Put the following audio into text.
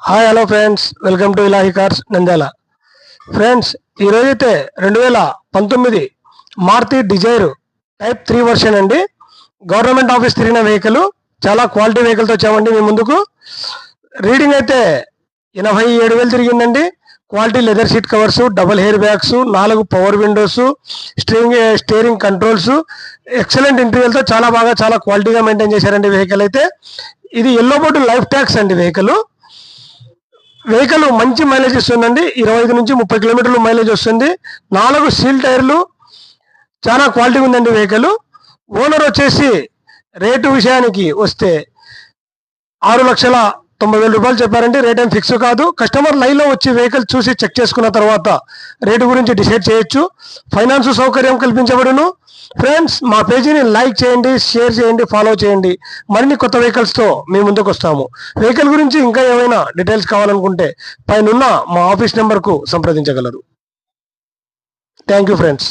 Hi hello friends, welcome to Ilahi cars Nandyal. Friends, ఈరోజైతే 2019 Maruti Dzire type 3 version అండి. Government office తిరిగిన vehicle, చాలా quality వెహికల్తో వచ్చామండి మీ ముందుకు. రీడింగ్ అయితే 87,000 తిరిగిందండి. Quality leather seat covers, double air bags, 4 power windows, steering controls, excellent ఇంటీరియర్తో చాలా క్వాలిటీగా మెయింటైన్ చేశారండి వెహికల్ అయితే. ఇది ఎల్లో బోర్డు లైఫ్ ట్యాక్స్ అండి. వెహికల్ మంచి మైలేజ్ ఇస్తుందండి. 25 నుంచి 30 కిలోమీటర్లు మైలేజ్ వస్తుంది. 4 సీల్ టైర్లు, చాలా క్వాలిటీ ఉందండి వెహికల్. ఓనర్ వచ్చేసి రేటు విషయానికి వస్తే 6,90,000 రూపాయలు చెప్పారండి. రేట్ ఏం ఫిక్స్ కాదు. కస్టమర్ లైవ్లో వచ్చి వెహికల్ చూసి చెక్ చేసుకున్న తర్వాత రేటు గురించి డిసైడ్ చేయొచ్చు. ఫైనాన్స్ సౌకర్యం కల్పించబడును. ఫ్రెండ్స్, మా పేజీని లైక్ చేయండి, షేర్ చేయండి, ఫాలో చేయండి. మరిన్ని కొత్త వెహికల్స్తో మీ ముందుకు వస్తాము. వెహికల్ గురించి ఇంకా ఏమైనా డీటెయిల్స్ కావాలనుకుంటే పైన మా ఆఫీస్ నెంబర్కు సంప్రదించగలరు. Thank you friends.